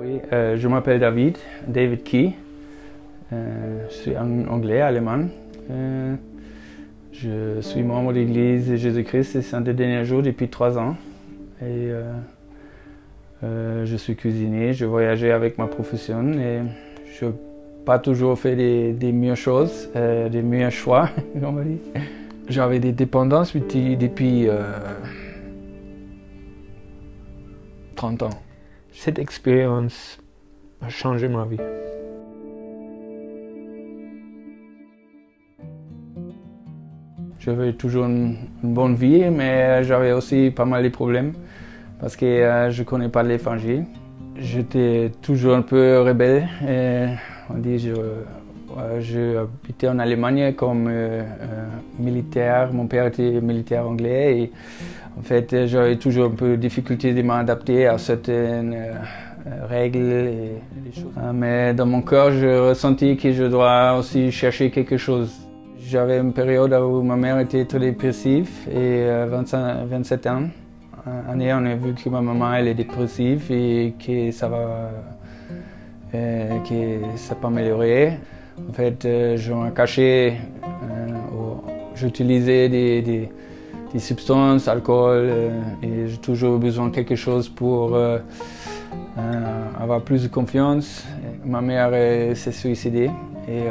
Oui, je m'appelle David Key. Je suis anglais, allemand. Je suis membre de l'Église Jésus-Christ des Saints des Derniers Jours depuis 3 ans. Et je suis cuisinier, je voyageais avec ma profession et je n'ai pas toujours fait des meilleures choses, des meilleurs choix, on va dire. J'avais des dépendances depuis 30 ans. Cette expérience a changé ma vie. J'avais toujours une bonne vie, mais j'avais aussi pas mal de problèmes parce que je ne connais pas l'évangile. J'étais toujours un peu rebelle. On dit, je habitais en Allemagne comme militaire. Mon père était militaire anglais et en fait j'avais toujours un peu de difficulté de m'adapter à certaines règles et des choses. Mais dans mon cœur, je ressentis que je dois aussi chercher quelque chose. J'avais une période où ma mère était très dépressive et 27 ans. On a vu que ma maman elle est dépressive et que ça va pas améliorer. En fait, je me cachais, j'utilisais des substances, alcool, et j'ai toujours besoin de quelque chose pour avoir plus de confiance. Ma mère s'est suicidée et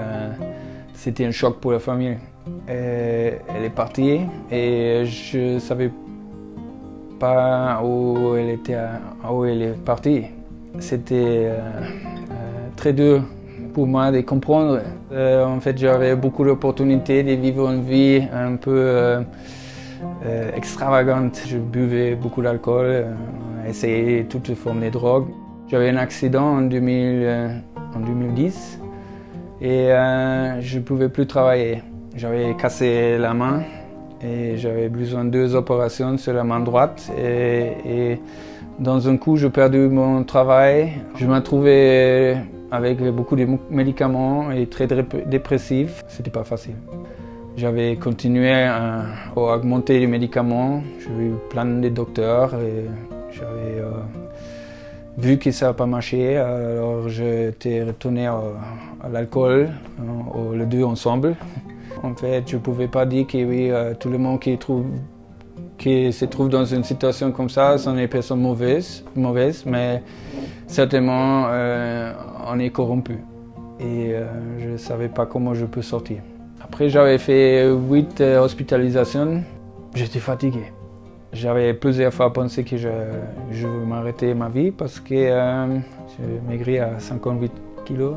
c'était un choc pour la famille. Elle est partie et je ne savais pas où elle est partie. C'était très dur pour moi de comprendre. En fait, j'avais beaucoup d'opportunités de vivre une vie un peu extravagante. Je buvais beaucoup d'alcool, essayais toutes formes de drogues. J'avais un accident en 2010 et je ne pouvais plus travailler. J'avais cassé la main et j'avais besoin de 2 opérations sur la main droite. Et dans un coup, j'ai perdu mon travail. Je me trouvais avec beaucoup de médicaments et très dépressif. C'était pas facile. J'avais continué à augmenter les médicaments. J'ai vu plein de docteurs et j'avais vu que ça n'a pas marché. Alors j'étais retourné à l'alcool, les deux ensemble. En fait, je ne pouvais pas dire que oui, tout le monde qui se trouve dans une situation comme ça sont des personnes mauvaises, mais certainement on est corrompu. Et je ne savais pas comment je peux sortir. Après, j'avais fait 8 hospitalisations. J'étais fatigué. J'avais plusieurs fois pensé que je vais m'arrêter ma vie parce que j'ai maigri à 58 kilos.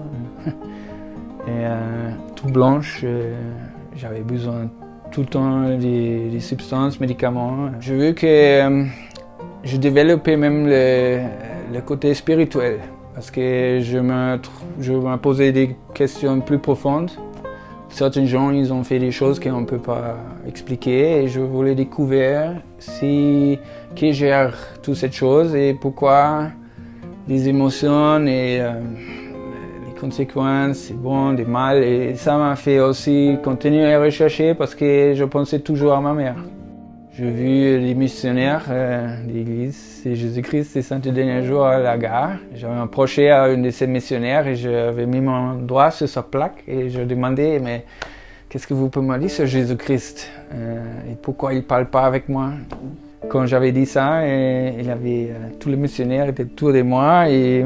Et tout blanche, j'avais besoin tout le temps des substances, médicaments. J'ai vu que je développais même le côté spirituel parce que je me posais des questions plus profondes. Certains gens, ils ont fait des choses qu'on ne peut pas expliquer et je voulais découvrir qui gère toutes ces choses et pourquoi les émotions et les conséquences, des bons, des mal. Et ça m'a fait aussi continuer à rechercher parce que je pensais toujours à ma mère. J'ai vu les missionnaires de l'Église de Jésus-Christ des Saints des Derniers Jours à la gare. J'avais approché à une de ces missionnaires et j'avais mis mon doigt sur sa plaque et je demandais mais qu'est-ce que vous pouvez me dire sur Jésus-Christ et pourquoi il ne parle pas avec moi? Quand j'avais dit ça, tous les missionnaires étaient autour de moi et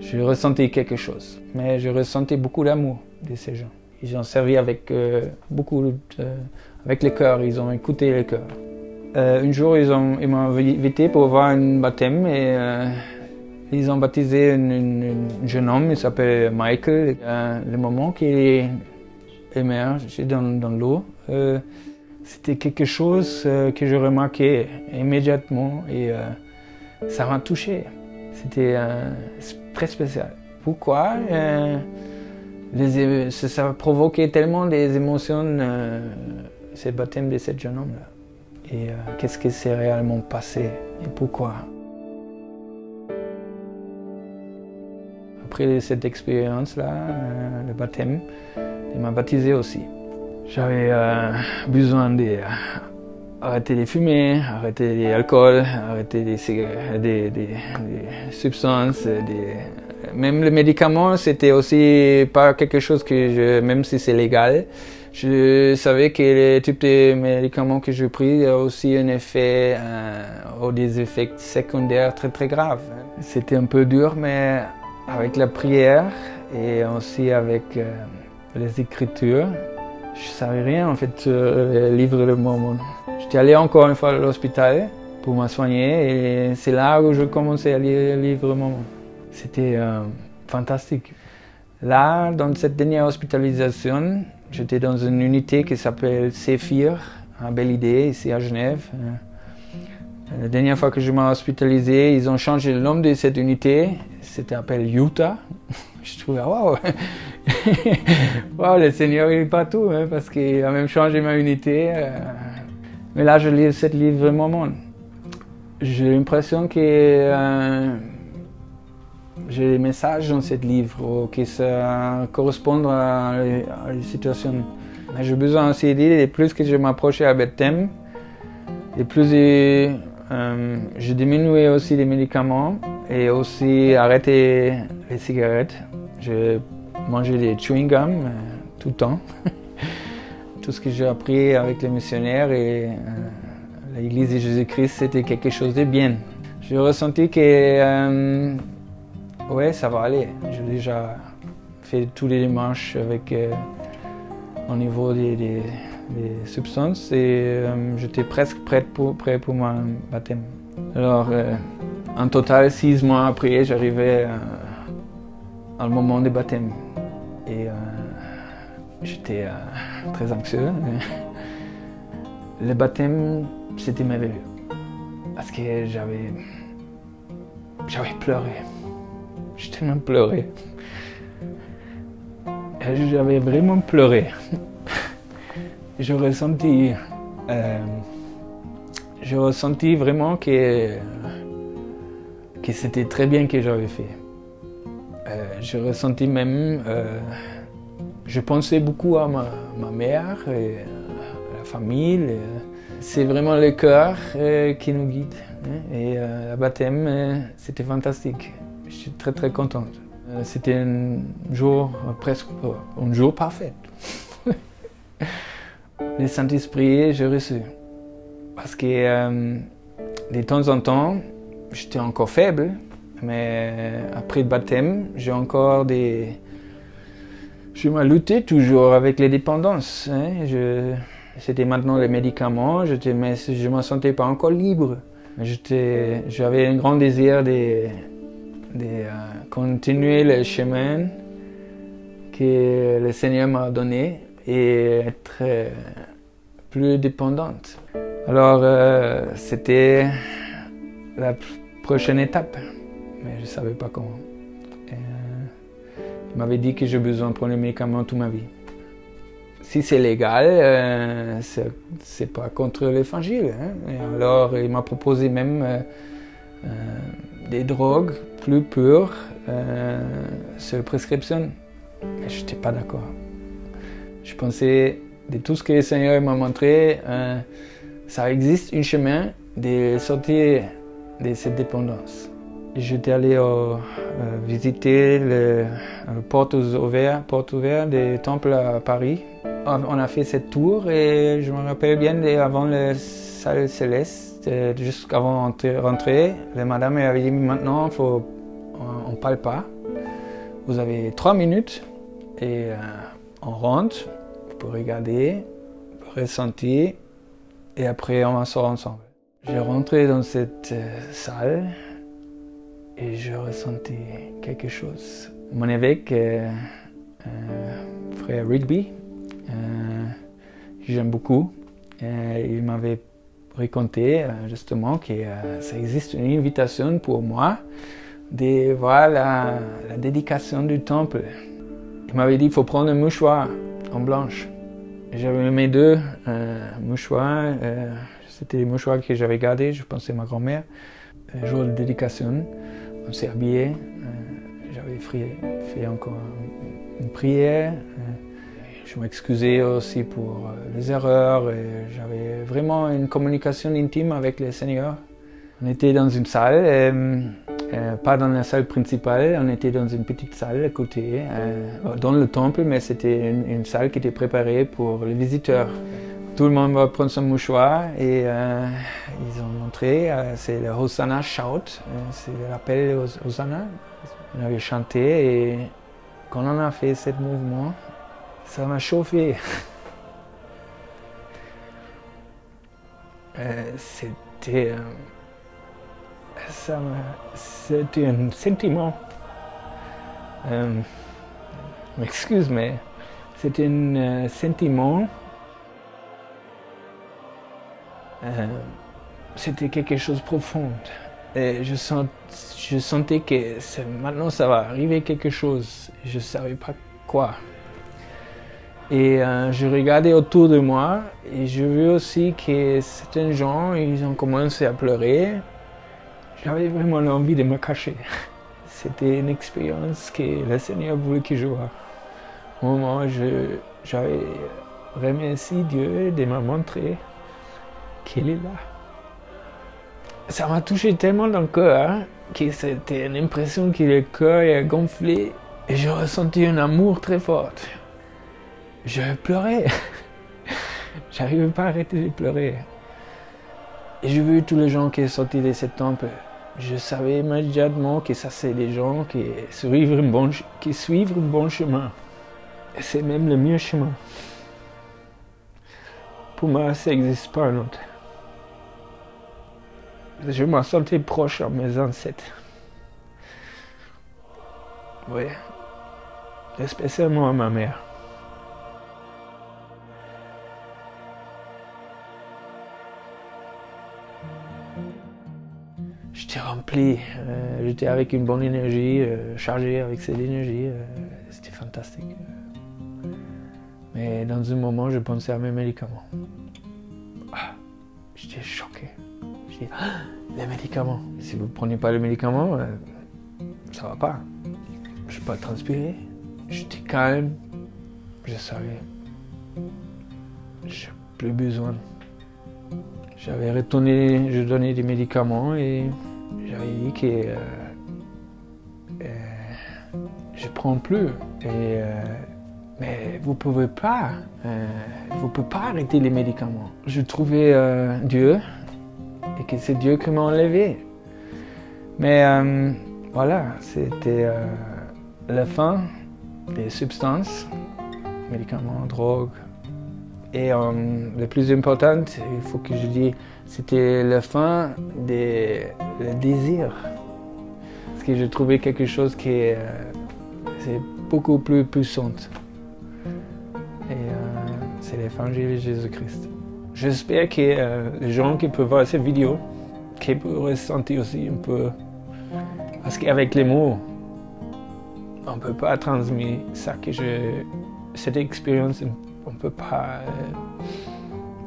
je ressentais quelque chose. Mais je ressentais beaucoup d'amour de ces gens. Ils ont servi avec avec le cœur, ils ont écouté le cœur. Un jour, ils m'ont invité pour voir un baptême et ils ont baptisé un jeune homme, il s'appelle Michael. Le moment qu'il émerge dans l'eau, c'était quelque chose que je remarquais immédiatement et ça m'a touché. C'était très spécial. Pourquoi ça provoquait tellement des émotions, ce baptême de ce jeune homme-là. Et qu'est-ce qui s'est réellement passé et pourquoi? Après cette expérience-là, le baptême, il m'a baptisé aussi. J'avais besoin d'arrêter de fumer, arrêter l'alcool, arrêter des substances, même les médicaments, c'était aussi pas quelque chose que même si c'est légal, je savais que les types de médicaments que je pris ont aussi un effet, ou des effets secondaires très très graves. C'était un peu dur, mais avec la prière et aussi avec les écritures, je savais rien en fait sur le livre de Mormon. J'étais allé encore une fois à l'hôpital pour me soigner et c'est là où je commençais à lire le livre de Mormon. C'était fantastique. Là, dans cette dernière hospitalisation, j'étais dans une unité qui s'appelle Séphir, à Belle Idée, ici à Genève. La dernière fois que je m'ai hospitalisé, ils ont changé le nom de cette unité. C'était appelé Utah. Je trouvais, waouh, wow, le Seigneur il est partout, hein, parce qu'il a même changé ma unité. Mais là, je lis ce livre Mormon. J'ai l'impression que j'ai des messages dans ce livre qui correspondent à la situation. J'ai besoin aussi d'aider, et plus que je m'approchais à Bethlehem, et plus j'ai diminué aussi les médicaments et aussi arrêté les cigarettes. Je mangeais des chewing-gums tout le temps. Tout ce que j'ai appris avec les missionnaires et l'Église de Jésus-Christ, c'était quelque chose de bien. J'ai ressenti que ouais, ça va aller. J'ai déjà fait tous les démarches avec, au niveau des substances et j'étais presque prêt pour mon baptême. Alors, en total, 6 mois après, j'arrivais au moment du baptême. Et j'étais très anxieux. Le baptême, c'était merveilleux. Parce que j'avais pleuré. J'ai tellement pleuré. J'avais vraiment pleuré. Je ressentis vraiment que c'était très bien que j'avais fait. Je ressentis même, je pensais beaucoup à ma mère et à la famille. C'est vraiment le cœur qui nous guide. Et le baptême, c'était fantastique. Je suis très très contente. C'était un jour parfait. Le Saint-Esprit, j'ai reçu. Parce que de temps en temps, j'étais encore faible, mais après le baptême, j'ai encore des... Je me luttais toujours avec les dépendances. Hein. C'était maintenant les médicaments, mais je ne me sentais pas encore libre. J'avais un grand désir de continuer le chemin que le Seigneur m'a donné et être plus dépendante. Alors, c'était la prochaine étape, mais je ne savais pas comment. Il m'avait dit que j'ai besoin de prendre les médicaments toute ma vie. Si c'est légal, c'est pas contre l'évangile. Hein? Et alors, il m'a proposé même des drogues plus pures sur prescription. Mais je n'étais pas d'accord. Je pensais, de tout ce que le Seigneur m'a montré, ça existe un chemin de sortir de cette dépendance. J'étais allé visiter le porte ouverte des temples à Paris. On a fait cette tour et je me rappelle bien avant la salle céleste, juste avant de rentrer, la madame avait dit maintenant on ne parle pas. Vous avez 3 minutes et on rentre pour regarder, pour ressentir et après on sort ensemble. J'ai rentré dans cette salle et je ressentais quelque chose. Mon évêque, frère Rigby, que j'aime beaucoup, il m'avait raconté justement que ça existe une invitation pour moi de voir la dédication du temple. Il m'avait dit qu'il faut prendre un mouchoir en blanche. J'avais mes 2 mouchoirs, c'était les mouchoirs que j'avais gardés, je pensais à ma grand-mère. Le jour de dédication, on s'est habillé, j'avais fait encore une prière. Je m'excusais aussi pour les erreurs et j'avais vraiment une communication intime avec le Seigneur. On était dans une salle Pas dans la salle principale, on était dans une petite salle à côté, dans le temple, mais c'était une salle qui était préparée pour les visiteurs. Tout le monde va prendre son mouchoir et ils ont montré, c'est le Hosanna Shout, c'est l'appel Hosanna. On avait chanté et quand on a fait ce mouvement, ça m'a chauffé. C'était un sentiment. M'excuse, mais c'était un sentiment. C'était quelque chose de profond. Et je sentais que maintenant ça va arriver quelque chose. Je ne savais pas quoi. Et je regardais autour de moi et je vis aussi que certains gens, ils ont commencé à pleurer. J'avais vraiment envie de me cacher. C'était une expérience que le Seigneur voulait que je voie. Au moment où j'avais remercié Dieu de me montrer qu'il est là. Ça m'a touché tellement dans le cœur que c'était une impression que le cœur a gonflé et j'ai ressenti un amour très fort. Je pleurais. J'arrivais pas à arrêter de pleurer. Et j'ai vu tous les gens qui sont sortis de ce temple. Je savais immédiatement que ça, c'est des gens qui suivent un bon chemin. Et c'est même le meilleur chemin. Pour moi, ça n'existe pas un autre. Je me sentais proche à mes ancêtres. Oui. Et spécialement à ma mère. J'étais rempli, j'étais avec une bonne énergie, chargé avec cette énergie, c'était fantastique. Mais dans un moment, je pensais à mes médicaments. J'étais choqué. J'ai dit, les médicaments. Si vous ne prenez pas les médicaments, ça ne va pas. Je n'ai pas transpiré, j'étais calme, je savais. J'ai plus besoin. J'avais retourné, je donnais des médicaments et j'avais dit que je ne prends plus. Mais vous ne pouvez pas arrêter les médicaments. Je trouvais Dieu et que c'est Dieu qui m'a enlevé. Mais voilà, c'était la fin des substances, médicaments, drogues. Et le plus important, il faut que je dise, c'était la fin du désir. Parce que j'ai trouvé quelque chose qui est beaucoup plus puissant. Et c'est l'évangile de Jésus-Christ. J'espère que les gens qui peuvent voir cette vidéo, qui peuvent ressentir aussi un peu. Parce qu'avec les mots, on ne peut pas transmettre ça cette expérience. On ne peut pas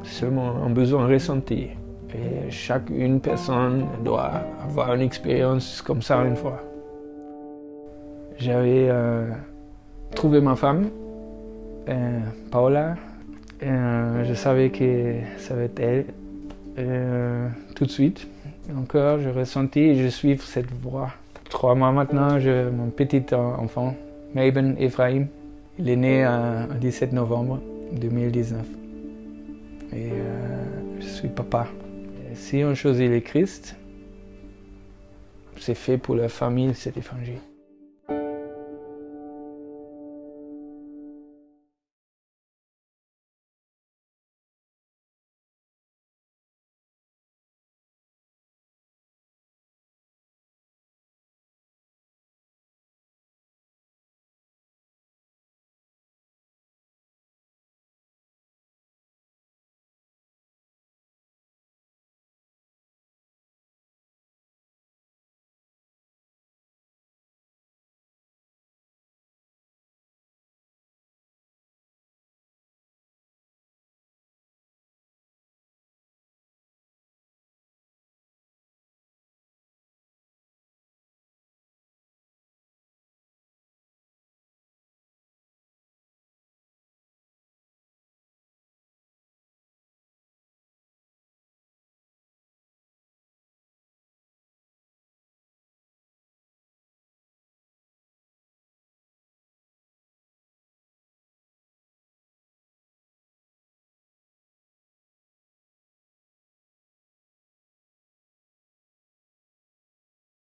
seulement un besoin ressenti. Et une personne doit avoir une expérience comme ça une fois. J'avais trouvé ma femme, Paola. Je savais que ça va être elle tout de suite. Encore, je ressentis et je suis cette voie. 3 mois maintenant, mon petit enfant, Meiben Ephraim, il est né le 17 novembre 2019. Et je suis papa. Et si on choisit le Christ, c'est fait pour la famille, cet évangile.